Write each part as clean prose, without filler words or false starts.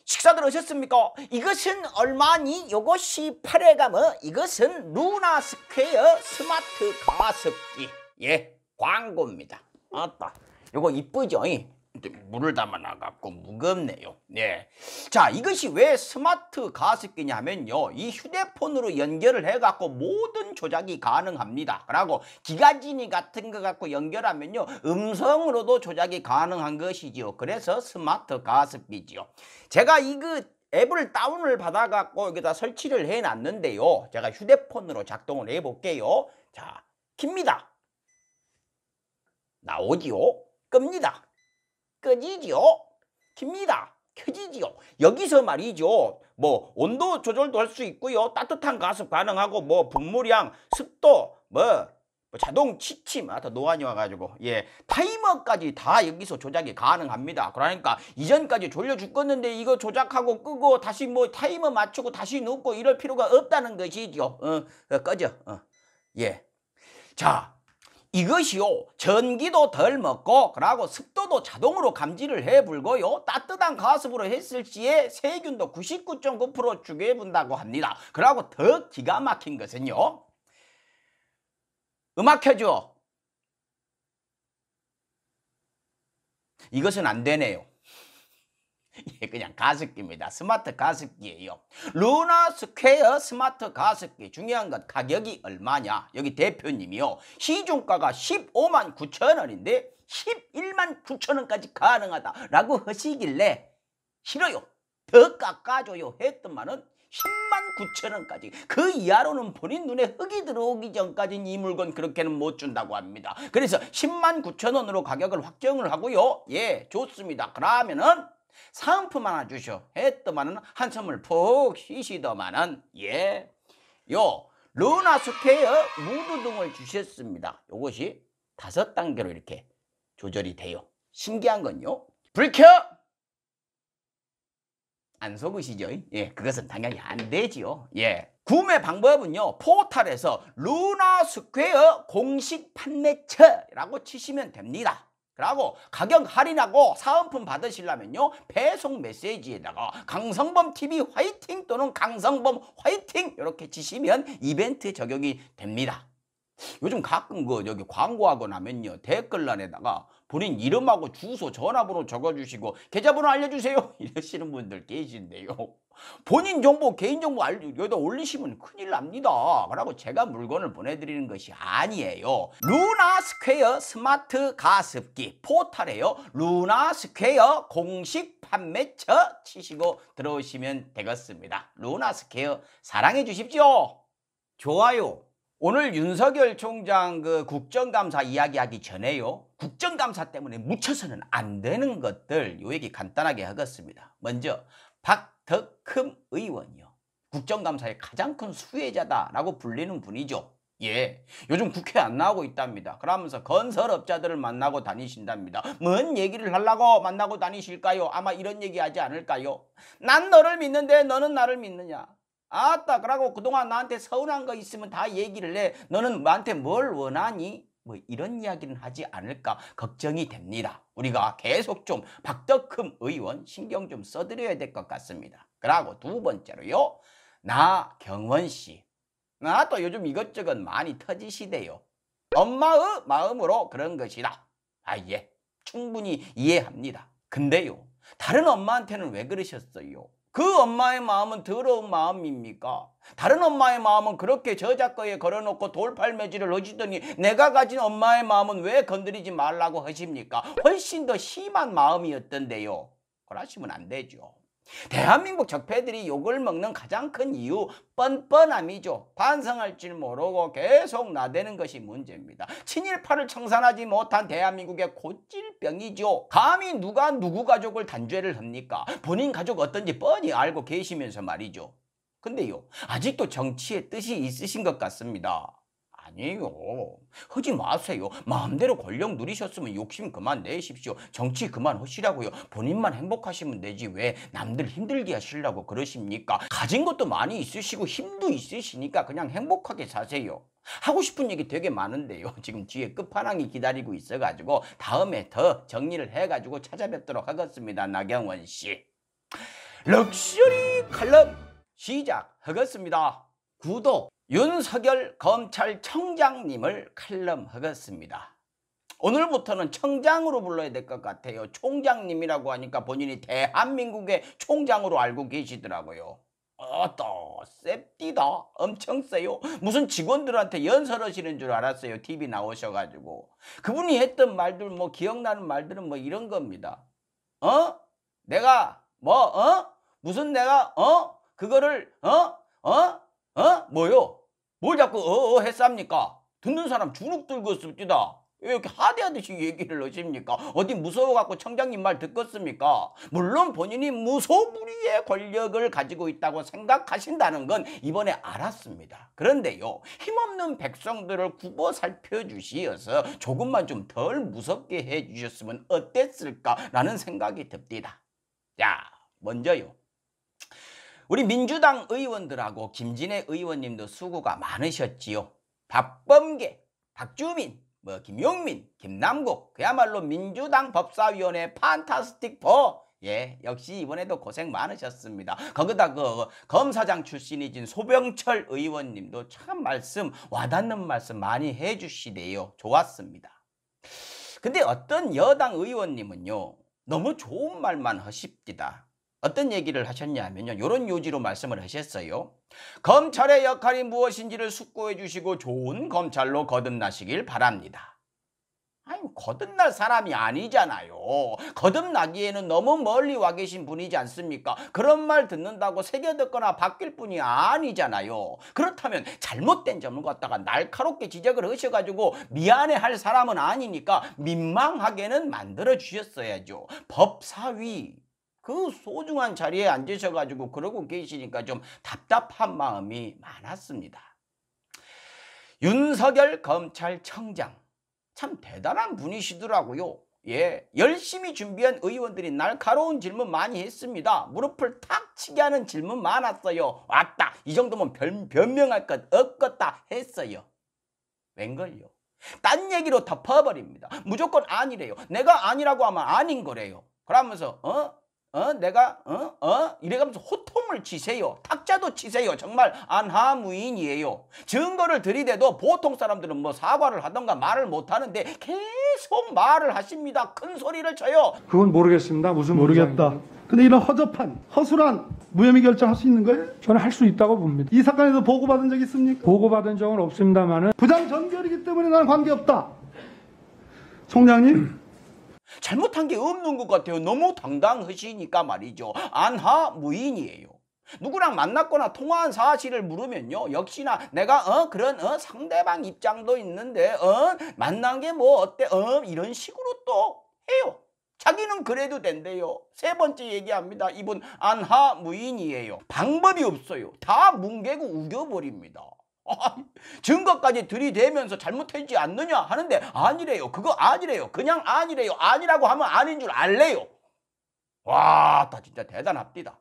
식사들 하셨습니까? 이것은 얼마니? 요것이 8회가뭐 이것은 루나 스퀘어 스마트 가습기. 예, 광고입니다. 아따, 요거 이쁘죠? 물을 담아 놔갖고 무겁네요. 네. 자, 이것이 왜 스마트 가습기냐 하면요, 이 휴대폰으로 연결을 해갖고 모든 조작이 가능합니다. 그리고 기가진이 같은 거 갖고 연결하면요, 음성으로도 조작이 가능한 것이지요. 그래서 스마트 가습기지요. 제가 이거 앱을 다운을 받아갖고 여기다 설치를 해놨는데요, 제가 휴대폰으로 작동을 해볼게요. 자, 킵니다. 나오지요. 끕니다. 끄지지요. 킵니다. 켜지지요. 여기서 말이죠, 뭐 온도 조절도 할 수 있고요, 따뜻한 가습 가능하고, 뭐 분무량, 습도, 뭐 자동 취침, 더 노안이 와가지고, 예, 타이머까지 다 여기서 조작이 가능합니다. 그러니까 이전까지 졸려 죽겠는데 이거 조작하고 끄고 다시 뭐 타이머 맞추고 다시 눕고 이럴 필요가 없다는 것이죠. 꺼져. 예. 자, 이것이요, 전기도 덜 먹고, 그리고 습도도 자동으로 감지를 해불고요, 따뜻한 가습으로 했을 시에 세균도 99.9% 죽여본다고 합니다. 그리고 더 기가 막힌 것은요, 음악 켜줘. 이것은 안 되네요. 예, 그냥 가습기입니다. 스마트 가습기예요. 루나 스퀘어 스마트 가습기. 중요한 건 가격이 얼마냐. 여기 대표님이요, 시중가가 15만 9천 원인데 11만 9천 원까지 가능하다라고 하시길래 싫어요, 더 깎아줘요 했더만은 10만 9천 원까지. 그 이하로는 본인 눈에 흙이 들어오기 전까지는 이 물건 그렇게는 못 준다고 합니다. 그래서 10만 9천 원으로 가격을 확정을 하고요. 예, 좋습니다. 그러면은 상품 하나 주셔 했더만은 한참을 푹 쉬시더만은, 예, 요 루나 스퀘어 무드 등을 주셨습니다. 요것이 5단계로 이렇게 조절이 돼요. 신기한 건요, 불 켜! 안 속으시죠? 예, 그것은 당연히 안 되지요. 예. 구매 방법은요, 포털에서 루나 스퀘어 공식 판매처라고 치시면 됩니다. 그리고 가격 할인하고 사은품 받으시려면요, 배송 메시지에다가 강성범TV 화이팅 또는 강성범 화이팅 이렇게 치시면 이벤트 적용이 됩니다. 요즘 가끔 여기 광고하고 나면요, 댓글란에다가 본인 이름하고 주소, 전화번호 적어주시고 계좌번호 알려주세요 이러시는 분들 계신데요, 본인 정보, 개인정보 여기다 올리시면 큰일 납니다. 그러고 제가 물건을 보내드리는 것이 아니에요. 루나 스퀘어 스마트 가습기 포털에요, 루나 스퀘어 공식 판매처 치시고 들어오시면 되겠습니다. 루나 스퀘어 사랑해 주십시오. 좋아요. 오늘 윤석열 총장 국정감사 이야기하기 전에요, 국정감사 때문에 묻혀서는 안 되는 것들 요 얘기 간단하게 하겠습니다. 먼저 박덕흠 의원이요, 국정감사의 가장 큰 수혜자다라고 불리는 분이죠. 예, 요즘 국회 안 나오고 있답니다. 그러면서 건설업자들을 만나고 다니신답니다. 뭔 얘기를 하려고 만나고 다니실까요? 아마 이런 얘기 하지 않을까요? 난 너를 믿는데 너는 나를 믿느냐? 아따, 그러고 그동안 나한테 서운한 거 있으면 다 얘기를 해. 너는 나한테 뭘 원하니? 뭐 이런 이야기는 하지 않을까 걱정이 됩니다. 우리가 계속 좀 박덕흠 의원 신경 좀 써드려야 될 것 같습니다. 그리고 두 번째로요, 나경원 씨. 또 요즘 이것저것 많이 터지시대요. 엄마의 마음으로 그런 것이다. 예, 충분히 이해합니다. 근데요, 다른 엄마한테는 왜 그러셨어요? 그 엄마의 마음은 더러운 마음입니까? 다른 엄마의 마음은 그렇게 저작거에 걸어놓고 돌팔매질을 하시더니 내가 가진 엄마의 마음은 왜 건드리지 말라고 하십니까? 훨씬 더 심한 마음이었던데요. 그러시면 안 되죠. 대한민국 적폐들이 욕을 먹는 가장 큰 이유 뻔뻔함이죠. 반성할 줄 모르고 계속 나대는 것이 문제입니다. 친일파를 청산하지 못한 대한민국의 고질병이죠. 감히 누가 누구 가족을 단죄를 합니까? 본인 가족 어떤지 뻔히 알고 계시면서 말이죠. 근데요, 아직도 정치에 뜻이 있으신 것 같습니다. 아니에요. 하지 마세요. 마음대로 권력 누리셨으면 욕심 그만 내십시오. 정치 그만 하시라고요. 본인만 행복하시면 되지 왜 남들 힘들게 하시려고 그러십니까? 가진 것도 많이 있으시고 힘도 있으시니까 그냥 행복하게 사세요. 하고 싶은 얘기 되게 많은데요, 지금 뒤에 끝판왕이 기다리고 있어가지고 다음에 더 정리를 해가지고 찾아뵙도록 하겠습니다. 나경원 씨. 럭셔리 칼럼 시작하겠습니다. 구독 윤석열 검찰청장님을 칼럼하겠습니다. 오늘부터는 청장으로 불러야 될 것 같아요. 총장님이라고 하니까 본인이 대한민국의 총장으로 알고 계시더라고요. 또 셉디다. 엄청 세요. 무슨 직원들한테 연설하시는 줄 알았어요. TV 나오셔가지고. 그분이 했던 말들 뭐 기억나는 말들은 뭐 이런 겁니다. 내가 무슨 내가 그거를 뭐요? 뭘 자꾸 했습니까? 듣는 사람 주눅 들고 씁디다. 왜 이렇게 하대하듯이 얘기를 하십니까? 어디 무서워갖고 청장님 말 듣겠습니까? 물론 본인이 무소불위의 권력을 가지고 있다고 생각하신다는 건 이번에 알았습니다. 그런데요, 힘없는 백성들을 굽어 살펴주시어서 조금만 좀 덜 무섭게 해주셨으면 어땠을까라는 생각이 듭니다. 자, 먼저요. 우리 민주당 의원들하고 김진애 의원님도 수고가 많으셨지요. 박범계, 박주민, 김용민, 김남국, 그야말로 민주당 법사위원회 판타스틱 4. 역시 이번에도 고생 많으셨습니다. 거기다 그 검사장 출신이신 소병철 의원님도 참 와닿는 말씀 많이 해주시네요. 좋았습니다. 근데 어떤 여당 의원님은요, 너무 좋은 말만 하십니다. 어떤 얘기를 하셨냐면요, 이런 요지로 말씀을 하셨어요. 검찰의 역할이 무엇인지를 숙고해 주시고 좋은 검찰로 거듭나시길 바랍니다. 아니, 거듭날 사람이 아니잖아요. 거듭나기에는 너무 멀리 와 계신 분이지 않습니까? 그런 말 듣는다고 새겨듣거나 바뀔 분이 아니잖아요. 그렇다면 잘못된 점을 갖다가 날카롭게 지적을 하셔가지고 미안해할 사람은 아니니까 민망하게는 만들어 주셨어야죠. 법사위 그 소중한 자리에 앉으셔가지고 그러고 계시니까 좀 답답한 마음이 많았습니다. 윤석열 검찰청장 참 대단한 분이시더라고요. 열심히 준비한 의원들이 날카로운 질문 많이 했습니다. 무릎을 탁 치게 하는 질문 많았어요. 왔다, 이 정도면 변명할 것 없겠다 했어요. 웬걸요? 딴 얘기로 덮어버립니다. 무조건 아니래요. 내가 아니라고 하면 아닌 거래요. 그러면서 이래가면서 호통을 치세요. 탁자도 치세요. 정말 안하무인이에요. 증거를 들이대도 보통 사람들은 뭐 사과를 하던가 말을 못하는데 계속 말을 하십니다. 큰 소리를 쳐요. 그건 모르겠습니다. 무슨 모르겠다. 근데 이런 허접한, 허술한 무혐의 결정할 수 있는 거예요? 저는 할 수 있다고 봅니다. 이 사건에서 보고받은 적 있습니까? 보고받은 적은 없습니다만은 부장 전결이기 때문에 나는 관계없다. 총장님, 잘못한 게 없는 것 같아요. 너무 당당하시니까 말이죠. 안하무인이에요. 누구랑 만났거나 통화한 사실을 물으면요, 역시나 내가 그런 상대방 입장도 있는데 만난 게 뭐 어때 이런 식으로 또 해요. 자기는 그래도 된대요. 세 번째 얘기합니다. 이분 안하무인이에요. 방법이 없어요. 다 뭉개고 우겨버립니다. 증거까지 들이대면서 잘못했지 않느냐 하는데 아니래요. 그거 아니래요. 그냥 아니래요. 아니라고 하면 아닌 줄 알래요. 와, 다 진짜 대단합니다.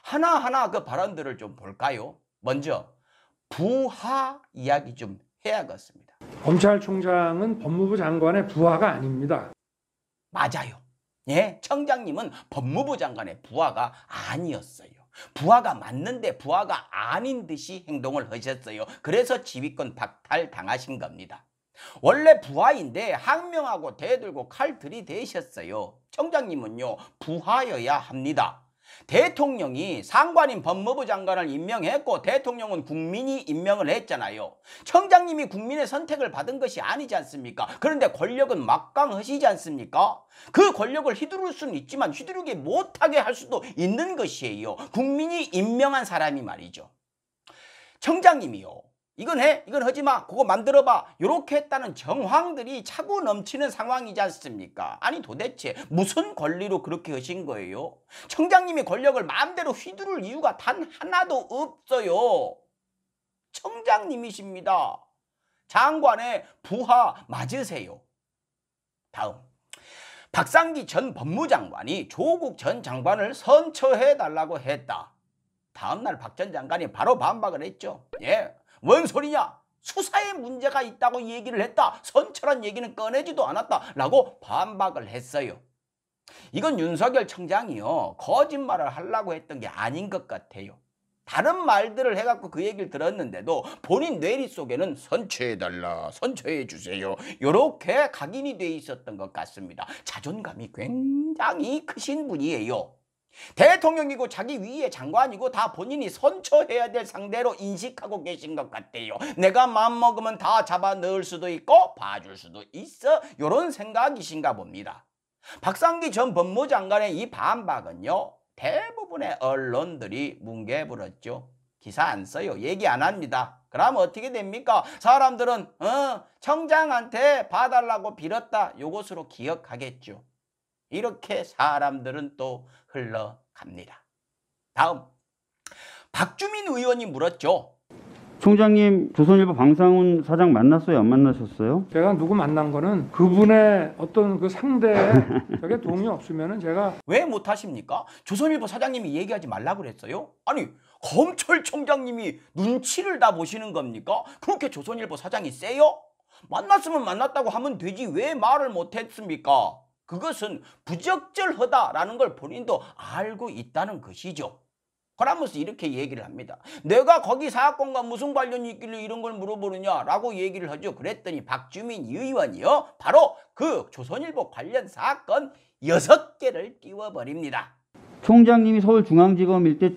하나하나 그 발언들을 좀 볼까요? 먼저 부하 이야기 좀 해야겠습니다. 검찰총장은 법무부 장관의 부하가 아닙니다. 맞아요. 청장님은 법무부 장관의 부하가 아니었어요. 부하가 맞는데 부하가 아닌 듯이 행동을 하셨어요. 그래서 지휘권 박탈 당하신 겁니다. 원래 부하인데 항명하고 대들고 칼 들이대셨어요. 청장님은요, 부하여야 합니다. 대통령이 상관인 법무부 장관을 임명했고 대통령은 국민이 임명을 했잖아요. 청장님이 국민의 선택을 받은 것이 아니지 않습니까? 그런데 권력은 막강하시지 않습니까? 그 권력을 휘두를 수는 있지만 휘두르게 못하게 할 수도 있는 것이에요. 국민이 임명한 사람이 말이죠. 청장님이요, 이건 해, 이건 하지 마, 그거 만들어봐, 이렇게 했다는 정황들이 차고 넘치는 상황이지 않습니까? 아니, 도대체 무슨 권리로 그렇게 하신 거예요? 청장님이 권력을 마음대로 휘두를 이유가 단 하나도 없어요. 청장님이십니다. 장관의 부하 맞으세요. 다음, 박상기 전 법무장관이 조국 전 장관을 선처해달라고 했다. 다음날 박 전 장관이 바로 반박을 했죠. 뭔 소리냐? 수사에 문제가 있다고 얘기를 했다. 선처란 얘기는 꺼내지도 않았다 라고 반박을 했어요. 이건 윤석열 청장이요, 거짓말을 하려고 했던 게 아닌 것 같아요. 다른 말들을 해갖고 그 얘기를 들었는데도 본인 뇌리 속에는 선처해달라, 선처해주세요, 이렇게 각인이 돼 있었던 것 같습니다. 자존감이 굉장히 크신 분이에요. 대통령이고 자기 위에 장관이고 다 본인이 선처해야 될 상대로 인식하고 계신 것 같아요. 내가 마음먹으면 다 잡아 넣을 수도 있고 봐줄 수도 있어, 이런 생각이신가 봅니다. 박상기 전 법무장관의 이 반박은요, 대부분의 언론들이 뭉개불었죠. 기사 안 써요. 얘기 안 합니다. 그럼 어떻게 됩니까? 사람들은 청장한테 봐달라고 빌었다, 요것으로 기억하겠죠. 이렇게 사람들은 또 흘러갑니다. 다음, 박주민 의원이 물었죠. 총장님, 조선일보 방상훈 사장 만났어요? 안 만나셨어요? 제가 누구 만난 거는 그분의 어떤 그 상대에 저게 동의 없으면은 제가 왜 못하십니까? 조선일보 사장님이 얘기하지 말라고 그랬어요? 아니, 검찰총장님이 눈치를 다 보시는 겁니까? 그렇게 조선일보 사장이 세요? 만났으면 만났다고 하면 되지 왜 말을 못했습니까? 그것은 부적절하다라는 걸 본인도 알고 있다는 것이죠. 그러면서 이렇게 얘기를 합니다. 내가 거기 사건과 무슨 관련이 있길래 이런 걸 물어보느냐라고 얘기를 하죠. 그랬더니 박주민 의원이요, 바로 그 조선일보 관련 사건 6개를 띄워버립니다. 총장님이 서울중앙지검 일대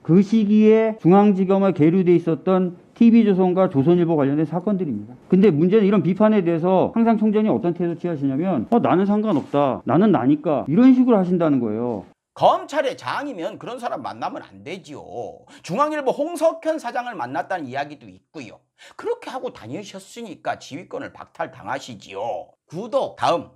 그 시기에 중앙지검에 계류돼 있었던 TV조선과 조선일보 관련된 사건들입니다. 근데 문제는 이런 비판에 대해서 항상 총장이 어떤 태도 취하시냐면 나는 상관없다, 나는 나니까, 이런 식으로 하신다는 거예요. 검찰의 장이면 그런 사람 만나면 안 되지요. 중앙일보 홍석현 사장을 만났다는 이야기도 있고요. 그렇게 하고 다니셨으니까 지휘권을 박탈당하시지요. 구독. 다음,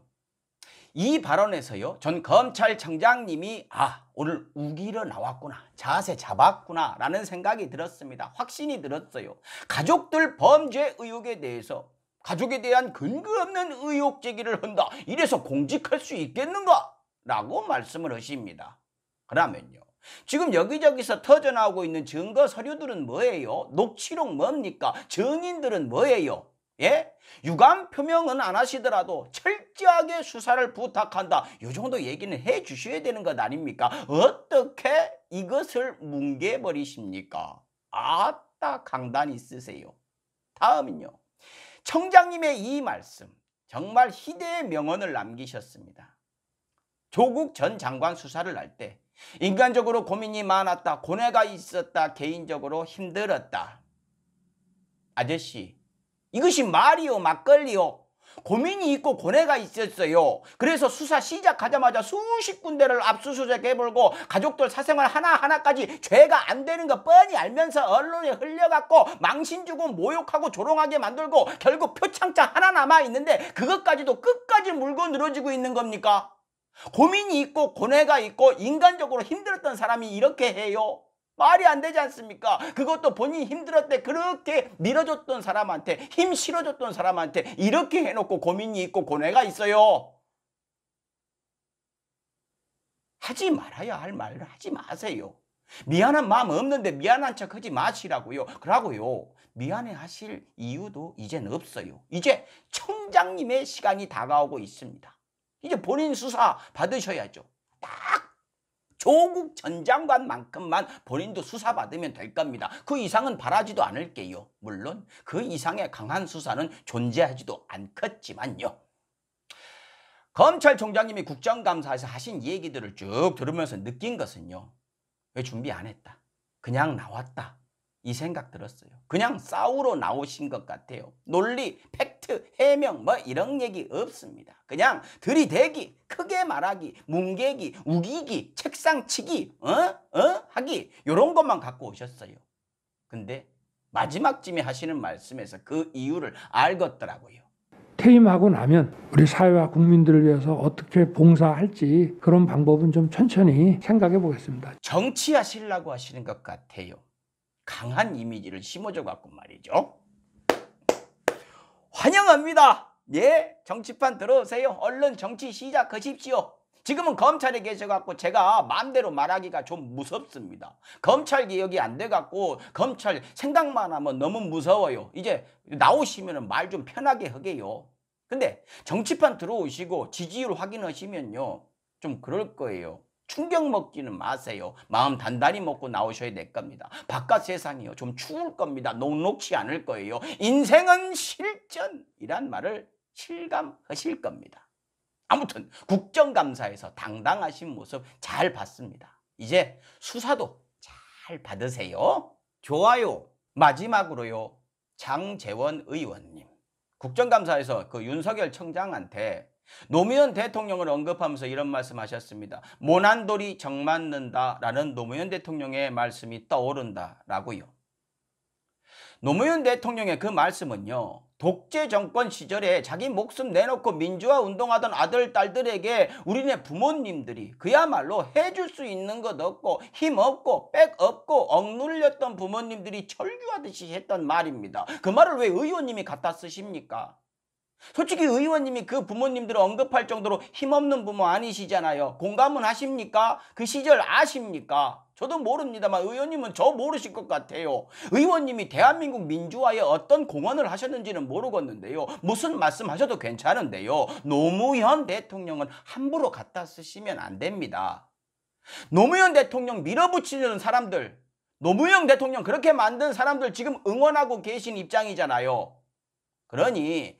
이 발언에서요, 전 검찰청장님이 오늘 우기러 나왔구나, 자세 잡았구나 라는 생각이 들었습니다. 확신이 들었어요. 가족들 범죄 의혹에 대해서 가족에 대한 근거 없는 의혹 제기를 한다, 이래서 공직할 수 있겠는가? 라고 말씀을 하십니다. 그러면요, 지금 여기저기서 터져나오고 있는 증거 서류들은 뭐예요? 녹취록 뭡니까? 증인들은 뭐예요? 예? 유감 표명은 안 하시더라도 철저하게 수사를 부탁한다, 이 정도 얘기는 해 주셔야 되는 것 아닙니까? 어떻게 이것을 뭉개버리십니까? 아따, 강단 있으세요. 다음은요, 청장님의 이 말씀 정말 희대의 명언을 남기셨습니다. 조국 전 장관 수사를 할 때 인간적으로 고민이 많았다, 고뇌가 있었다, 개인적으로 힘들었다. 아저씨, 이것이 말이요 막걸리요? 고민이 있고 고뇌가 있었어요. 그래서 수사 시작하자마자 수십 군데를 압수수색해버리고 가족들 사생활 하나하나까지 죄가 안 되는 거 뻔히 알면서 언론에 흘려갖고 망신 주고 모욕하고 조롱하게 만들고 결국 표창장 하나 남아있는데 그것까지도 끝까지 물고 늘어지고 있는 겁니까? 고민이 있고 고뇌가 있고 인간적으로 힘들었던 사람이 이렇게 해요? 말이 안 되지 않습니까? 그것도 본인이 힘들었을 때 그렇게 밀어줬던 사람한테, 힘 실어줬던 사람한테 이렇게 해놓고 고민이 있고 고뇌가 있어요. 하지 말아야 할 말을 하지 마세요. 미안한 마음 없는데 미안한 척 하지 마시라고요. 그러고요, 미안해 하실 이유도 이젠 없어요. 이제 청장님의 시간이 다가오고 있습니다. 이제 본인 수사 받으셔야죠. 딱 조국 전 장관만큼만 본인도 수사받으면 될 겁니다. 그 이상은 바라지도 않을게요. 물론 그 이상의 강한 수사는 존재하지도 않겠지만요. 검찰총장님이 국정감사에서 하신 얘기들을 쭉 들으면서 느낀 것은요, 왜 준비 안 했다, 그냥 나왔다, 이 생각 들었어요. 그냥 싸우러 나오신 것 같아요. 논리, 팩트, 해명 뭐 이런 얘기 없습니다. 그냥 들이대기, 크게 말하기, 뭉개기, 우기기, 책상 치기, 하기, 이런 것만 갖고 오셨어요. 근데 마지막쯤에 하시는 말씀에서 그 이유를 알겠더라고요. 퇴임하고 나면 우리 사회와 국민들을 위해서 어떻게 봉사할지 그런 방법은 좀 천천히 생각해 보겠습니다. 정치하시려고 하시는 것 같아요. 강한 이미지를 심어줘 갖고 말이죠. 환영합니다. 예, 정치판 들어오세요. 얼른 정치 시작하십시오. 지금은 검찰에 계셔갖고 제가 마음대로 말하기가 좀 무섭습니다. 검찰 개혁이 안 돼갖고 검찰 생각만 하면 너무 무서워요. 이제 나오시면 말 좀 편하게 하게요. 근데 정치판 들어오시고 지지율 확인하시면요, 좀 그럴 거예요. 충격 먹지는 마세요. 마음 단단히 먹고 나오셔야 될 겁니다. 바깥 세상이요. 좀 추울 겁니다. 녹록지 않을 거예요. 인생은 실전이란 말을 실감하실 겁니다. 아무튼 국정감사에서 당당하신 모습 잘 봤습니다. 이제 수사도 잘 받으세요. 좋아요. 마지막으로요. 장제원 의원님. 국정감사에서 그 윤석열 청장한테 노무현 대통령을 언급하면서 이런 말씀하셨습니다. 모난돌이 정맞는다라는 노무현 대통령의 말씀이 떠오른다라고요. 노무현 대통령의 그 말씀은요. 독재 정권 시절에 자기 목숨 내놓고 민주화 운동하던 아들, 딸들에게 우리네 부모님들이 그야말로 해줄 수 있는 것 없고 힘 없고 백 없고 억눌렸던 부모님들이 철규하듯이 했던 말입니다. 그 말을 왜 의원님이 갖다 쓰십니까? 솔직히 의원님이 그 부모님들을 언급할 정도로 힘없는 부모 아니시잖아요. 공감은 하십니까? 그 시절 아십니까? 저도 모릅니다만 의원님은 저 모르실 것 같아요. 의원님이 대한민국 민주화에 어떤 공헌을 하셨는지는 모르겠는데요. 무슨 말씀하셔도 괜찮은데요. 노무현 대통령은 함부로 갖다 쓰시면 안 됩니다. 노무현 대통령 밀어붙이는 사람들, 노무현 대통령 그렇게 만든 사람들 지금 응원하고 계신 입장이잖아요. 그러니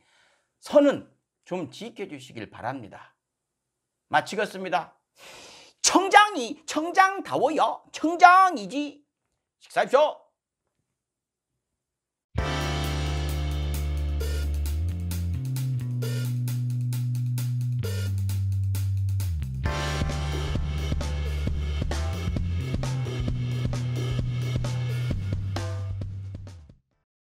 선은 좀 지켜주시길 바랍니다. 마치겠습니다. 청장이 청장다워요. 청장이지. 식사하십시오.